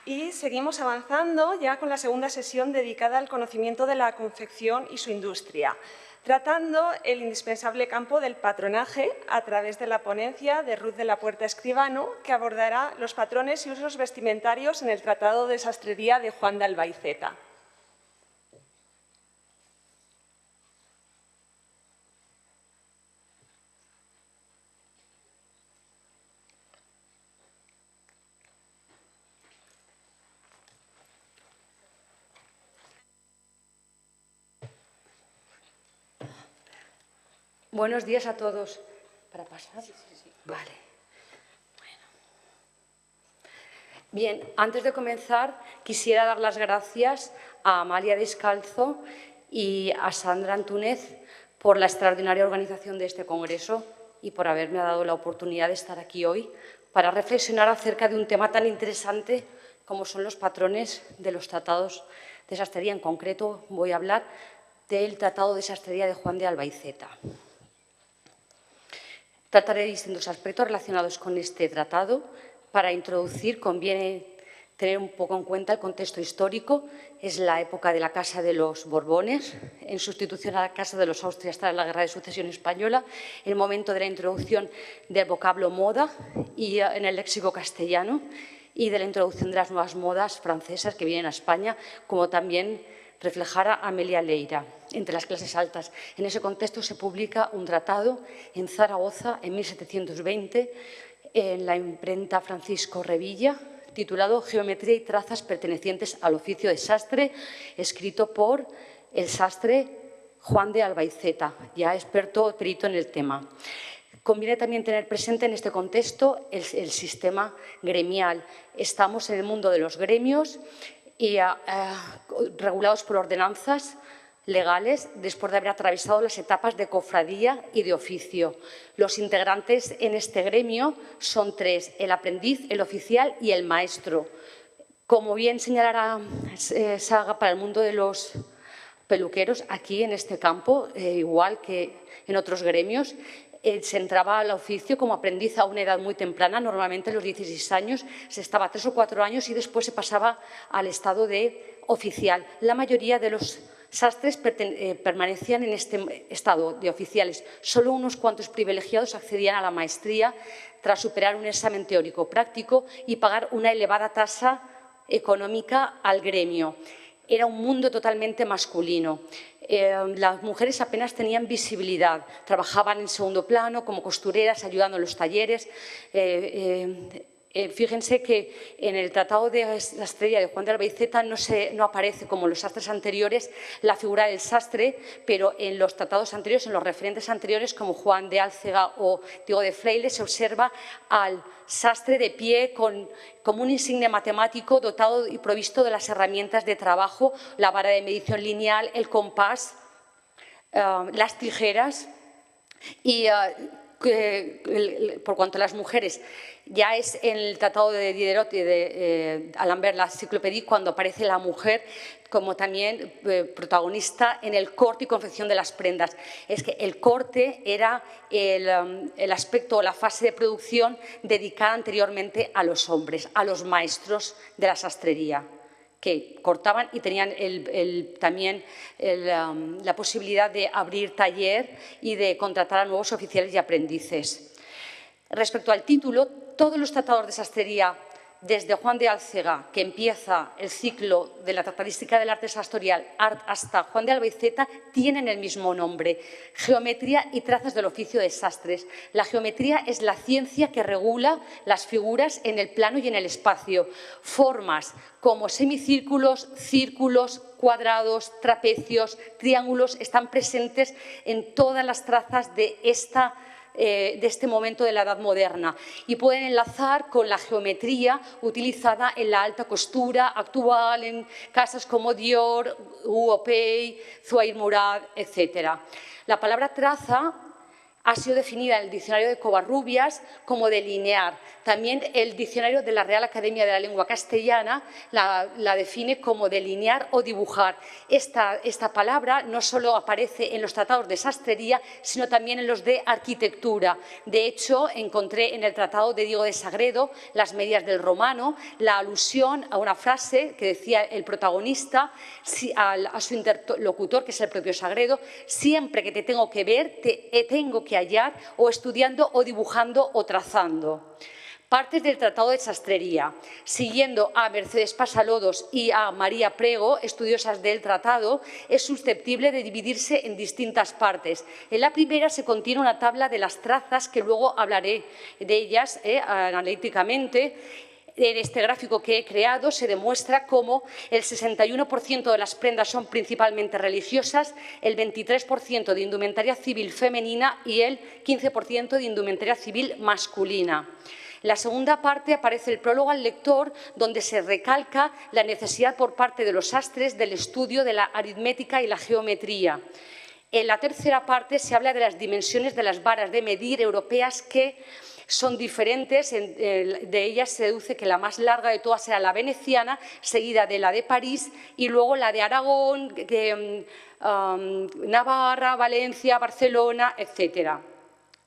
Y seguimos avanzando ya con la segunda sesión dedicada al conocimiento de la confección y su industria, tratando el indispensable campo del patronaje a través de la ponencia de Ruth de la Puerta Escribano, que abordará los patrones y usos vestimentarios en el Tratado de Sastrería de Juan de Albaiceta. Buenos días a todos. ¿Para pasar? Sí. Vale. Bueno. Bien, antes de comenzar, quisiera dar las gracias a Amalia Descalzo y a Sandra Antúnez por la extraordinaria organización de este congreso y por haberme dado la oportunidad de estar aquí hoy para reflexionar acerca de un tema tan interesante como son los patrones de los tratados de sastrería. En concreto, voy a hablar del Tratado de Sastrería de Juan de Albaiceta. Trataré distintos aspectos relacionados con este tratado. Para introducir, conviene tener un poco en cuenta el contexto histórico. Es la época de la Casa de los Borbones, en sustitución a la Casa de los Austrias tras la Guerra de Sucesión Española, el momento de la introducción del vocablo moda y en el léxico castellano y de la introducción de las nuevas modas francesas que vienen a España, como también reflejara Amelia Leira entre las clases altas. En ese contexto se publica un tratado en Zaragoza en 1720 en la imprenta Francisco Revilla, titulado Geometría y trazas pertenecientes al oficio de sastre, escrito por el sastre Juan de Albaiceta, ya experto perito en el tema. Conviene también tener presente en este contexto el sistema gremial. Estamos en el mundo de los gremios y regulados por ordenanzas legales después de haber atravesado las etapas de cofradía y de oficio. Los integrantes en este gremio son tres: el aprendiz, el oficial y el maestro. Como bien señalará Saga, para el mundo de los peluqueros, aquí en este campo, igual que en otros gremios, se entraba al oficio como aprendiz a una edad muy temprana, normalmente a los 16 años, se estaba 3 o 4 años y después se pasaba al estado de oficial. La mayoría de los sastres permanecían en este estado de oficiales. Solo unos cuantos privilegiados accedían a la maestría tras superar un examen teórico práctico y pagar una elevada tasa económica al gremio. Era un mundo totalmente masculino. Las mujeres apenas tenían visibilidad, trabajaban en segundo plano como costureras, ayudando en los talleres. Fíjense que en el Tratado de Sastrería de Juan de Albaiceta no aparece, como en los sastres anteriores, la figura del sastre, pero en los tratados anteriores, en los referentes anteriores, como Juan de Álcega o Diego de Freile, se observa al sastre de pie como un insigne matemático dotado y provisto de las herramientas de trabajo, la vara de medición lineal, el compás, las tijeras y por cuanto a las mujeres, ya es en el Tratado de Diderot y de Alembert, la Enciclopédie, cuando aparece la mujer como también protagonista en el corte y confección de las prendas. Es que el corte era el aspecto o la fase de producción dedicada anteriormente a los hombres, a los maestros de la sastrería, que cortaban y tenían también la posibilidad de abrir taller y de contratar a nuevos oficiales y aprendices. Respecto al título, todos los tratados de sastrería, desde Juan de Álcega, que empieza el ciclo de la tratadística del arte sastorial, hasta Juan de Albaiceta, tienen el mismo nombre: Geometría y trazas del oficio de sastres. La geometría es la ciencia que regula las figuras en el plano y en el espacio. Formas como semicírculos, círculos, cuadrados, trapecios, triángulos están presentes en todas las trazas de este momento de la Edad Moderna y pueden enlazar con la geometría utilizada en la alta costura actual en casas como Dior, Hugo Pei, Zuhair Murad, etc. La palabra traza ha sido definida en el diccionario de Covarrubias como delinear. También el diccionario de la Real Academia de la Lengua Castellana la define como delinear o dibujar. Esta palabra no solo aparece en los tratados de sastrería, sino también en los de arquitectura. De hecho, encontré en el tratado de Diego de Sagredo, Las medias del romano, la alusión a una frase que decía el protagonista a su interlocutor, que es el propio Sagredo: siempre que te tengo que ver, te tengo que hallar o estudiando o dibujando o trazando. Partes del Tratado de Sastrería. Siguiendo a Mercedes Pasalodos y a María Prego, estudiosas del tratado, es susceptible de dividirse en distintas partes. En la primera se contiene una tabla de las trazas, que luego hablaré de ellas analíticamente. En este gráfico que he creado se demuestra cómo el 61% de las prendas son principalmente religiosas, el 23% de indumentaria civil femenina y el 15% de indumentaria civil masculina. En la segunda parte aparece el prólogo al lector, donde se recalca la necesidad por parte de los sastres del estudio de la aritmética y la geometría. En la tercera parte se habla de las dimensiones de las varas de medir europeas, que son diferentes. De ellas se deduce que la más larga de todas era la veneciana, seguida de la de París y luego la de Aragón, Navarra, Valencia, Barcelona, etcétera.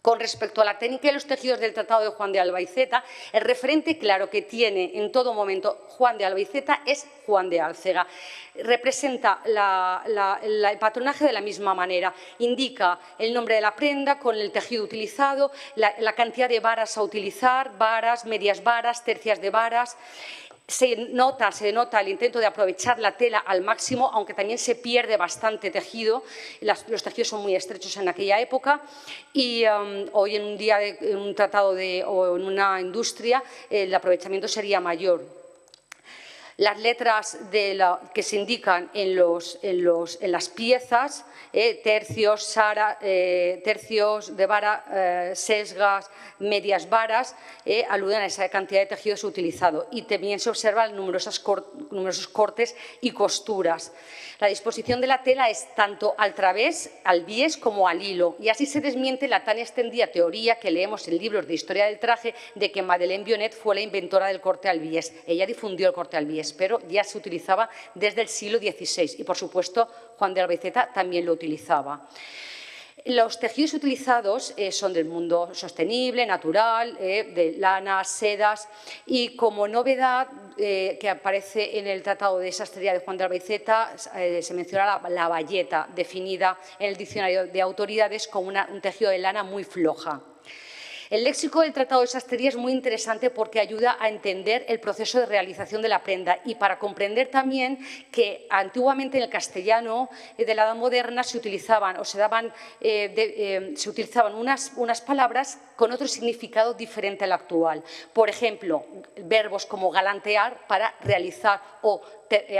Con respecto a la técnica y los tejidos del Tratado de Juan de Albaiceta, el referente claro que tiene en todo momento Juan de Albaiceta es Juan de Álcega. Representa el patronaje de la misma manera. Indica el nombre de la prenda con el tejido utilizado, la cantidad de varas a utilizar, varas, medias varas, tercias de varas. Se denota el intento de aprovechar la tela al máximo, aunque también se pierde bastante tejido. Los tejidos son muy estrechos en aquella época y hoy en un tratado o en una industria el aprovechamiento sería mayor. Las letras que se indican en las piezas, tercios, tercios de vara, sesgas, medias varas, aluden a esa cantidad de tejidos utilizado, y también se observan numerosos cortes y costuras. La disposición de la tela es tanto al través, al bies como al hilo, y así se desmiente la tan extendida teoría que leemos en libros de historia del traje de que Madeleine Vionnet fue la inventora del corte al bies. Ella difundió el corte al bies, pero ya se utilizaba desde el siglo XVI y, por supuesto, Juan de Albaiceta también lo utilizaba. Los tejidos utilizados son del mundo sostenible, natural, de lana, sedas, y como novedad que aparece en el Tratado de Sastrería de Juan de Albaiceta se menciona la bayeta, definida en el diccionario de autoridades como un tejido de lana muy floja. El léxico del Tratado de Sastrería es muy interesante porque ayuda a entender el proceso de realización de la prenda y para comprender también que antiguamente en el castellano de la Edad Moderna se utilizaban unas palabras con otro significado diferente al actual. Por ejemplo, verbos como galantear para realizar, o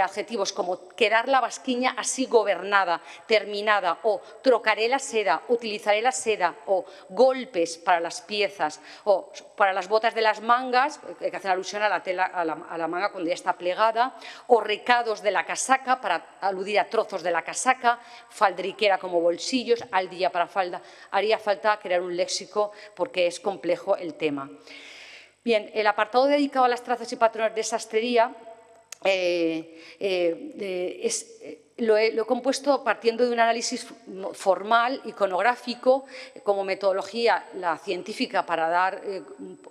adjetivos como quedar la basquiña así gobernada, terminada, o trocaré la seda, utilizaré la seda, o golpes para las piezas, o para las botas de las mangas, que hacen alusión a la tela, a la manga cuando ya está plegada, o recados de la casaca para aludir a trozos de la casaca, faldriquera como bolsillos, aldilla para falda. Haría falta crear un léxico porque es complejo el tema. Bien, el apartado dedicado a las trazas y patrones de sastrería lo he compuesto partiendo de un análisis formal, iconográfico, como metodología la científica para dar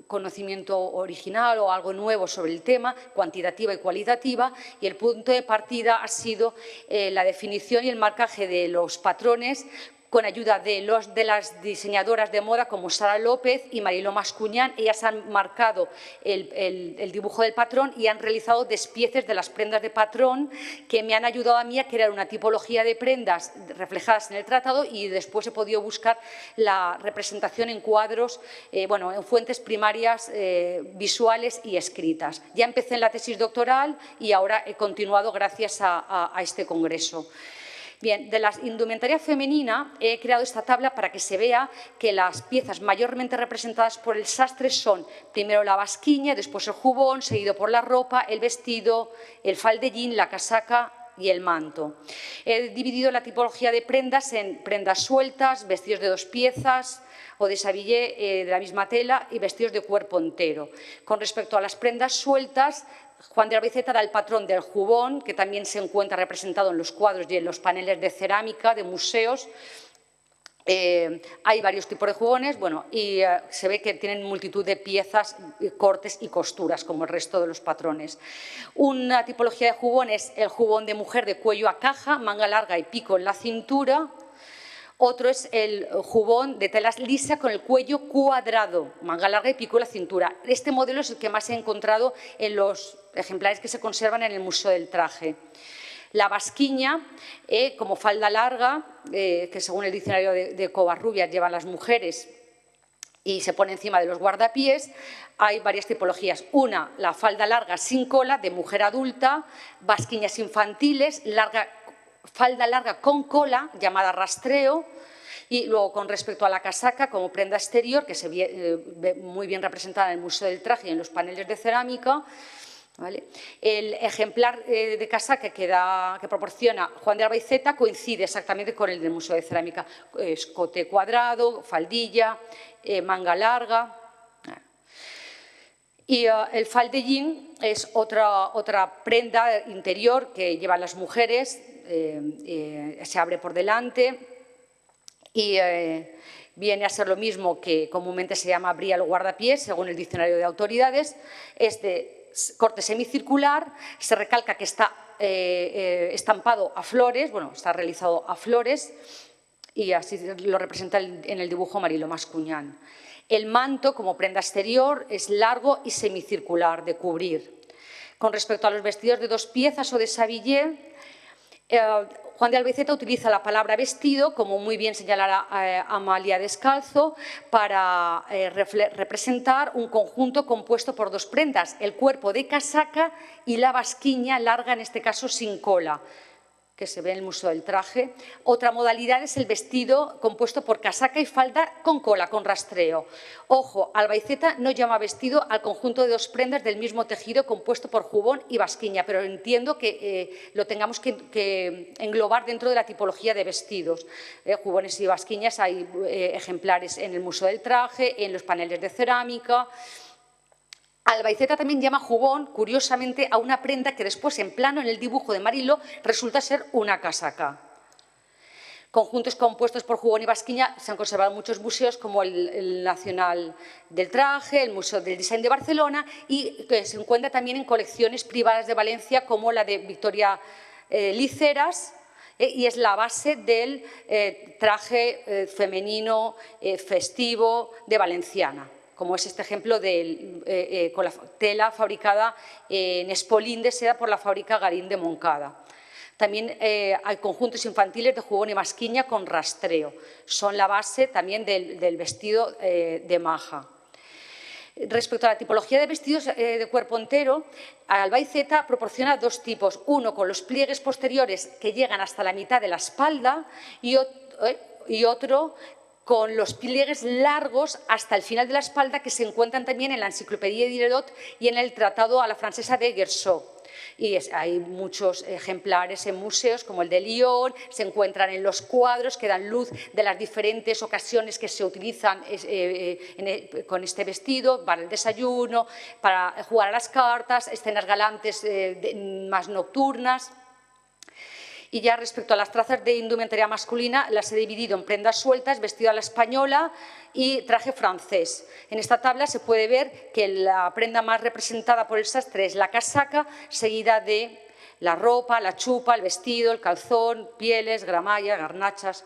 conocimiento original o algo nuevo sobre el tema, cuantitativa y cualitativa, y el punto de partida ha sido la definición y el marcaje de los patrones con ayuda de las diseñadoras de moda como Sara López y Mariló Mascuñán. Ellas han marcado el dibujo del patrón y han realizado despieces de las prendas de patrón que me han ayudado a mí a crear una tipología de prendas reflejadas en el tratado, y después he podido buscar la representación en cuadros, en fuentes primarias visuales y escritas. Ya empecé en la tesis doctoral y ahora he continuado gracias a este congreso. Bien, de la indumentaria femenina he creado esta tabla para que se vea que las piezas mayormente representadas por el sastre son primero la basquiña, después el jubón, seguido por la ropa, el vestido, el faldellín, la casaca y el manto. He dividido la tipología de prendas en prendas sueltas, vestidos de 2 piezas o deshabillé de la misma tela y vestidos de cuerpo entero. Con respecto a las prendas sueltas, Juan de Albacete da el patrón del jubón, que también se encuentra representado en los cuadros y en los paneles de cerámica de museos. Hay varios tipos de jubones, y se ve que tienen multitud de piezas, cortes y costuras, como el resto de los patrones. Una tipología de jubón es el jubón de mujer de cuello a caja, manga larga y pico en la cintura. Otro es el jubón de telas lisa con el cuello cuadrado, manga larga y pico en la cintura. Este modelo es el que más he encontrado en los ejemplares que se conservan en el Museo del Traje. La basquiña, como falda larga, que según el diccionario de Covarrubias llevan las mujeres y se pone encima de los guardapiés. Hay varias tipologías. Una, la falda larga sin cola de mujer adulta, basquiñas infantiles, falda larga con cola, llamada rastreo, y luego con respecto a la casaca como prenda exterior, que se ve muy bien representada en el Museo del Traje y en los paneles de cerámica. ¿Vale? El ejemplar de casaca que proporciona Juan de Albacete coincide exactamente con el del Museo de Cerámica. Escote cuadrado, faldilla, manga larga. Y el faldellín es otra prenda interior que llevan las mujeres, se abre por delante y viene a ser lo mismo que comúnmente se llama brial o guardapiés, según el diccionario de autoridades. Es de corte semicircular, se recalca que está estampado a flores, está realizado a flores y así lo representa en el dibujo Marilo Mascuñán. El manto, como prenda exterior, es largo y semicircular, de cubrir. Con respecto a los vestidos de 2 piezas o deshabillé, Juan de Albacete utiliza la palabra vestido, como muy bien señalará Amalia Descalzo, para representar un conjunto compuesto por 2 prendas, el cuerpo de casaca y la basquiña larga, en este caso sin cola, que se ve en el Museo del Traje. Otra modalidad es el vestido compuesto por casaca y falda con cola, con rastreo. Ojo, Albacete no llama vestido al conjunto de 2 prendas del mismo tejido compuesto por jubón y basquiña, pero entiendo que lo tengamos que englobar dentro de la tipología de vestidos. Jubones y basquiñas hay ejemplares en el Museo del Traje, en los paneles de cerámica. Albacete también llama jubón, curiosamente, a una prenda que después, en plano, en el dibujo de Marilo, resulta ser una casaca. Conjuntos compuestos por jubón y basquiña se han conservado en muchos museos, como el Nacional del Traje, el Museo del Design de Barcelona, y que se encuentra también en colecciones privadas de Valencia, como la de Victoria Liceras, y es la base del traje femenino festivo de Valenciana, como es este ejemplo con la tela fabricada en espolín de seda por la fábrica Garín de Moncada. También hay conjuntos infantiles de jubón y basquiña con rastreo. Son la base también del vestido de maja. Respecto a la tipología de vestidos de cuerpo entero, Albacete proporciona 2 tipos. Uno con los pliegues posteriores que llegan hasta la mitad de la espalda y otro con los pliegues largos hasta el final de la espalda, que se encuentran también en la Enciclopedia Diderot y en el Tratado a la Francesa de Guerceau. Y hay muchos ejemplares en museos, como el de Lyon, se encuentran en los cuadros que dan luz de las diferentes ocasiones que se utilizan con este vestido, para el desayuno, para jugar a las cartas, escenas galantes más nocturnas. Y ya respecto a las trazas de indumentaria masculina, las he dividido en prendas sueltas, vestido a la española y traje francés. En esta tabla se puede ver que la prenda más representada por el sastre es la casaca, seguida de la ropa, la chupa, el vestido, el calzón, pieles, gramalla, garnachas.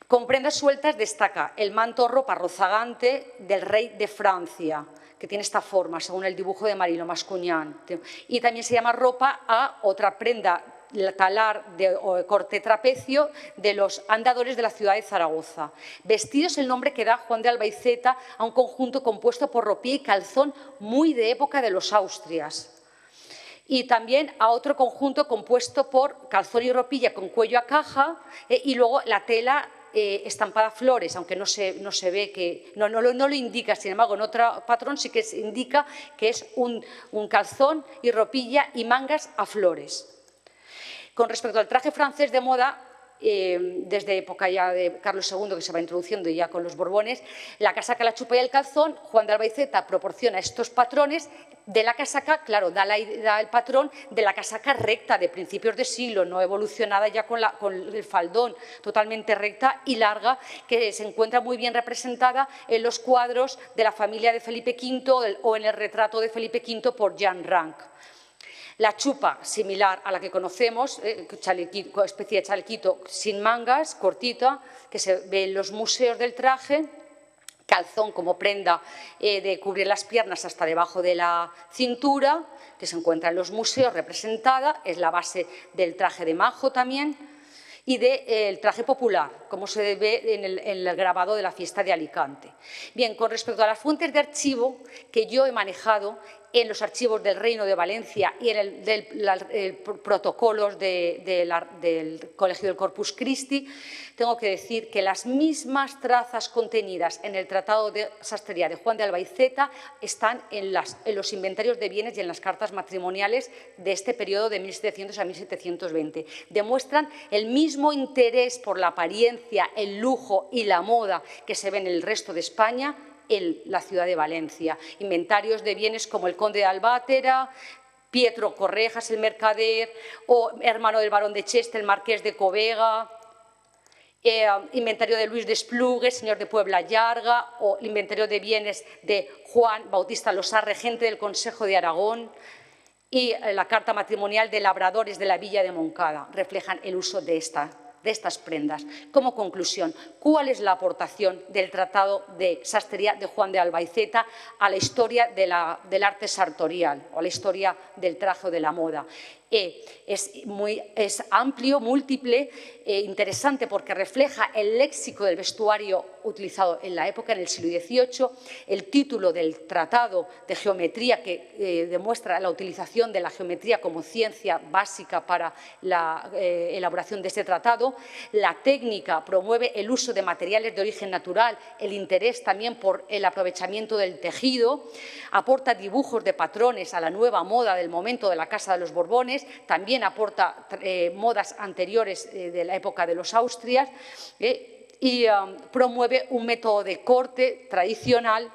Con prendas sueltas destaca el manto o ropa rozagante del rey de Francia, que tiene esta forma, según el dibujo de Marilo Mascuñán. Y también se llama ropa a otra prenda talar de corte trapecio de los andadores de la ciudad de Zaragoza. Vestido es el nombre que da Juan de Albacete a un conjunto compuesto por ropilla y calzón muy de época de los Austrias. Y también a otro conjunto compuesto por calzón y ropilla con cuello a caja y luego la tela estampada a flores, aunque no se ve que, no lo indica. Sin embargo, en otro patrón sí que se indica que es un calzón y ropilla y mangas a flores. Con respecto al traje francés de moda, desde época ya de Carlos II, que se va introduciendo ya con los Borbones, la casaca, la chupa y el calzón, Juan de Albaiceta proporciona estos patrones de la casaca, claro, da el patrón de la casaca recta de principios de siglo, no evolucionada ya con el faldón, totalmente recta y larga, que se encuentra muy bien representada en los cuadros de la familia de Felipe V o en el retrato de Felipe V por Jan Rank. La chupa, similar a la que conocemos, especie de chalequito sin mangas, cortita, que se ve en los museos del traje, calzón como prenda de cubrir las piernas hasta debajo de la cintura, que se encuentra en los museos representada, es la base del traje de majo también, y del traje popular, como se ve en el grabado de la fiesta de Alicante. Bien, con respecto a las fuentes de archivo que yo he manejado en los archivos del Reino de Valencia y en el protocolos del Colegio del Corpus Christi, tengo que decir que las mismas trazas contenidas en el Tratado de Sastrería de Juan de Albaiceta están en los inventarios de bienes y en las cartas matrimoniales de este periodo de 1700 a 1720. Demuestran el mismo interés por la apariencia, el lujo y la moda que se ve en el resto de España en la ciudad de Valencia. Inventarios de bienes como el conde de Albátera, Pietro Correjas, el mercader, o hermano del barón de Cheste, el marqués de Covega, inventario de Luis de Esplugues, señor de Puebla Llarga, o el inventario de bienes de Juan Bautista Losar, regente del Consejo de Aragón, y la carta matrimonial de labradores de la villa de Moncada. Reflejan el uso de estas prendas. Como conclusión, ¿cuál es la aportación del Tratado de Sastrería de Juan de Albaiceta a la historia del arte sartorial o a la historia del traje o de la moda? Es amplio, múltiple, interesante porque refleja el léxico del vestuario utilizado en la época, en el siglo XVIII, el título del Tratado de Geometría que demuestra la utilización de la geometría como ciencia básica para la elaboración de este tratado. La técnica promueve el uso de materiales de origen natural, el interés también por el aprovechamiento del tejido, aporta dibujos de patrones a la nueva moda del momento de la Casa de los Borbones, también aporta modas anteriores de la época de los Austrias y promueve un método de corte tradicional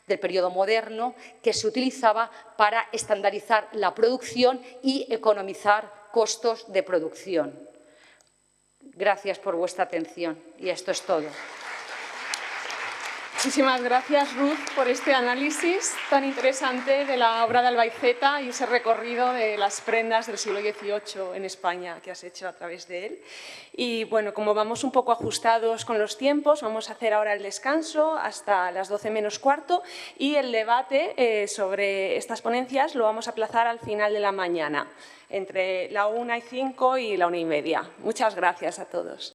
del periodo moderno que se utilizaba para estandarizar la producción y economizar costos de producción. Gracias por vuestra atención y esto es todo. Muchísimas gracias, Ruth, por este análisis tan interesante de la obra de Albaiceta y ese recorrido de las prendas del siglo XVIII en España que has hecho a través de él. Y bueno, como vamos un poco ajustados con los tiempos, vamos a hacer ahora el descanso hasta las 12 menos cuarto y el debate sobre estas ponencias lo vamos a aplazar al final de la mañana, entre la 1:05 y la 1:30. Muchas gracias a todos.